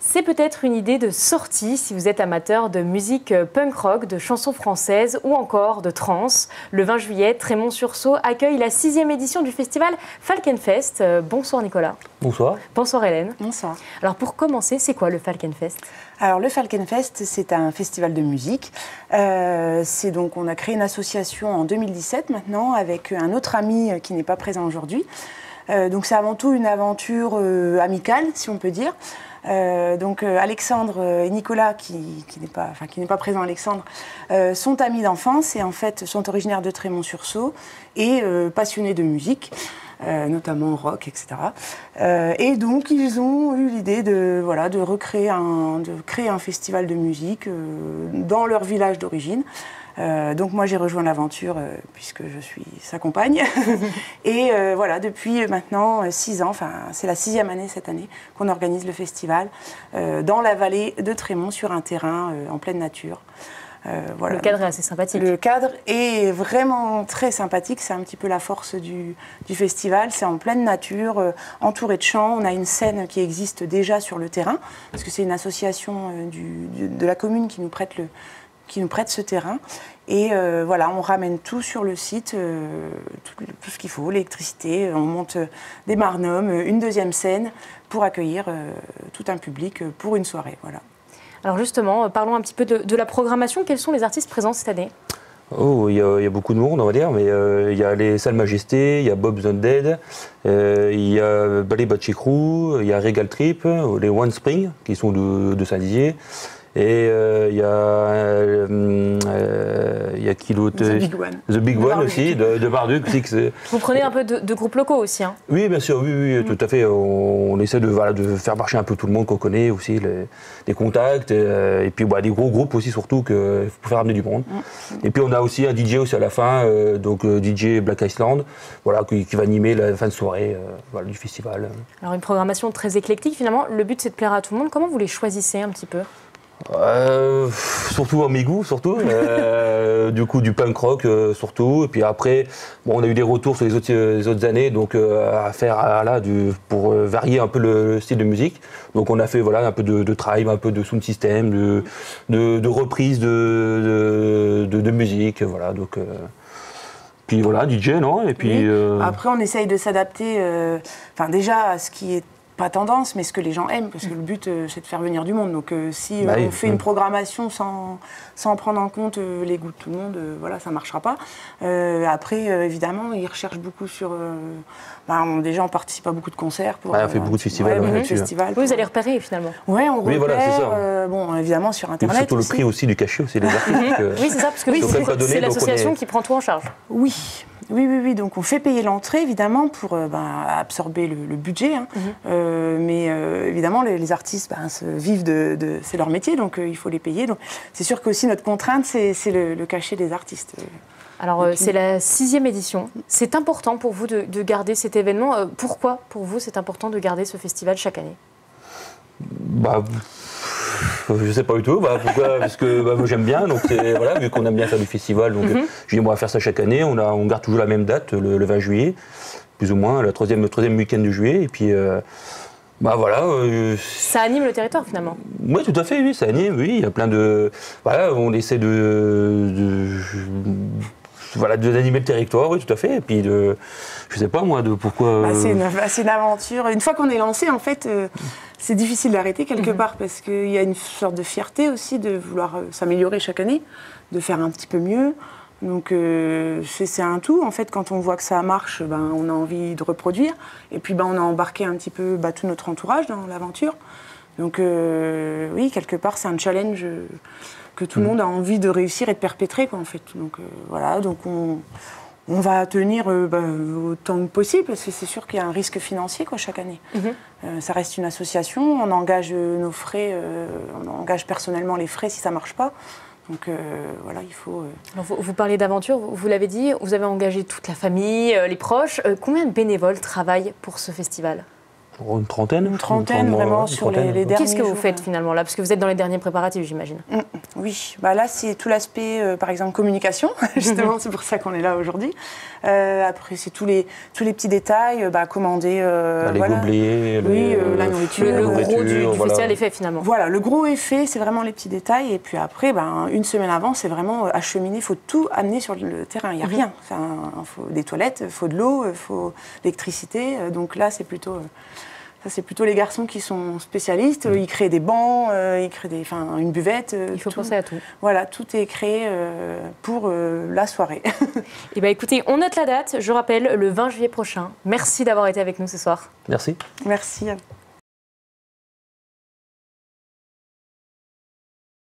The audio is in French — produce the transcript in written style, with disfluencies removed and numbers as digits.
C'est peut-être une idée de sortie si vous êtes amateur de musique punk rock, de chansons françaises ou encore de trance. Le 20 juillet, Trémont-sur-Saulx accueille la 6e édition du festival Falkenfest. Bonsoir Nicolas. Bonsoir. Bonsoir Hélène. Bonsoir. Alors pour commencer, c'est quoi le Falkenfest ? Alors le Falkenfest, c'est un festival de musique. On a créé une association en 2017 maintenant avec un autre ami qui n'est pas présent aujourd'hui. Donc c'est avant tout une aventure amicale, si on peut dire. Alexandre et Nicolas, qui n'est pas présent, Alexandre, sont amis d'enfance et en fait sont originaires de Trémont-sur-Saulx et passionnés de musique, notamment rock, etc. Et donc ils ont eu l'idée de créer un festival de musique dans leur village d'origine. Donc moi j'ai rejoint l'aventure puisque je suis sa compagne et depuis maintenant 6 ans, c'est la 6e année cette année qu'on organise le festival dans la vallée de Trémont sur un terrain en pleine nature. Le cadre est assez sympathique. Le cadre est vraiment très sympathique, c'est un petit peu la force du festival, c'est en pleine nature, entouré de champs. On a une scène qui existe déjà sur le terrain parce que c'est une association de la commune qui nous prête ce terrain. Et on ramène tout sur le site, tout ce qu'il faut, l'électricité, on monte des marnums, une deuxième scène pour accueillir tout un public pour une soirée. Voilà. Alors justement, parlons un petit peu de la programmation. Quels sont les artistes présents cette année ? Oh, il y a beaucoup de monde, on va dire, mais il y a les Salles Majestés, il y a Bob's Undead, il y a Ballet Batchy Crew, il y a Regal Trip, les One Spring, qui sont de Saint-Dizier. Et il y a qui l'autre ? The Big One aussi, de Barduc. Vous prenez un peu de groupes locaux aussi, hein ? Oui, bien sûr, oui, tout à fait. On essaie de faire marcher un peu tout le monde qu'on connaît aussi, des contacts, et puis des gros groupes aussi surtout pour faire amener du monde. Et puis on a aussi un DJ aussi à la fin, DJ Black Iceland, qui va animer la fin de soirée du festival. Alors une programmation très éclectique finalement. Le but c'est de plaire à tout le monde. Comment vous les choisissez un petit peu ? Surtout à mes goûts, du coup du punk rock surtout, et puis après on a eu des retours sur les autres années, donc à faire pour varier un peu le style de musique, donc on a fait un peu de tribe, un peu de sound system, de reprise de musique, puis DJ, non ? Et puis après on essaye de s'adapter déjà à ce qui est pas tendance, mais ce que les gens aiment, parce que le but, c'est de faire venir du monde. Donc, si on fait une programmation sans prendre en compte les goûts de tout le monde, ça ne marchera pas. Après, évidemment, ils recherchent beaucoup sur... déjà, on participe à beaucoup de concerts. On fait beaucoup de festivals. Vous allez repérer, finalement. Oui, on repère. Voilà, c'est ça. Évidemment, sur Internet. Et surtout le prix aussi du cachet, aussi, les artistes. Oui, c'est ça, parce que c'est l'association qui prend tout en charge. Oui. Donc on fait payer l'entrée, évidemment, pour absorber le budget. Mais évidemment, les artistes vivent c'est leur métier, donc il faut les payer. Donc c'est sûr qu'aussi notre contrainte, c'est le cachet des artistes. Alors c'est la 6e édition. C'est important pour vous de garder cet événement. Pourquoi, pour vous, c'est important de garder ce festival chaque année ? Je sais pas du tout. Pourquoi ? Parce que moi j'aime bien. Donc vu qu'on aime bien faire du festival, donc je dis on va faire ça chaque année. On garde toujours la même date, le 20 juillet, plus ou moins, le troisième week-end de juillet. Et puis ça anime le territoire finalement. Oui, tout à fait. Oui, ça anime. Oui, il y a plein de. On essaie d'animer le territoire, oui, tout à fait. Et puis je sais pas moi de pourquoi. C'est une aventure. Une fois qu'on est lancé, en fait, c'est difficile d'arrêter quelque part parce qu'il y a une sorte de fierté aussi de vouloir s'améliorer chaque année, de faire un petit peu mieux. Donc c'est un tout. En fait, quand on voit que ça marche, on a envie de reproduire. Et puis on a embarqué un petit peu tout notre entourage dans l'aventure. Donc oui, quelque part, c'est un challenge que tout le monde a envie de réussir et de perpétrer, en fait. Donc donc on va tenir autant que possible, parce que c'est sûr qu'il y a un risque financier chaque année. Ça reste une association, on engage nos frais, on engage personnellement les frais si ça ne marche pas. Donc il faut... Alors, vous parlez d'aventure, vous l'avez dit, vous avez engagé toute la famille, les proches. Combien de bénévoles travaillent pour ce festival ? Une trentaine. Vraiment, sur les derniers jours. Qu'est-ce que vous faites finalement là ? Parce que vous êtes dans les derniers préparatifs, j'imagine. Oui, bah là c'est tout l'aspect, par exemple, communication, justement, c'est pour ça qu'on est là aujourd'hui. Après, c'est tous les petits détails, commander Les gobelets, la nourriture. Le gros du voilà. festival est fait finalement. Voilà, le gros effet, c'est vraiment les petits détails. Et puis après, une semaine avant, c'est vraiment acheminer, il faut tout amener sur le terrain, il n'y a rien. Il faut des toilettes, il faut de l'eau, il faut l'électricité. Donc là, c'est plutôt... Ça, c'est plutôt les garçons qui sont spécialistes. Ils créent des bancs, ils créent une buvette. Il faut penser à tout. Voilà, tout est créé pour la soirée. Et écoutez, on note la date. Je rappelle, le 20 juillet prochain. Merci d'avoir été avec nous ce soir. Merci. Merci.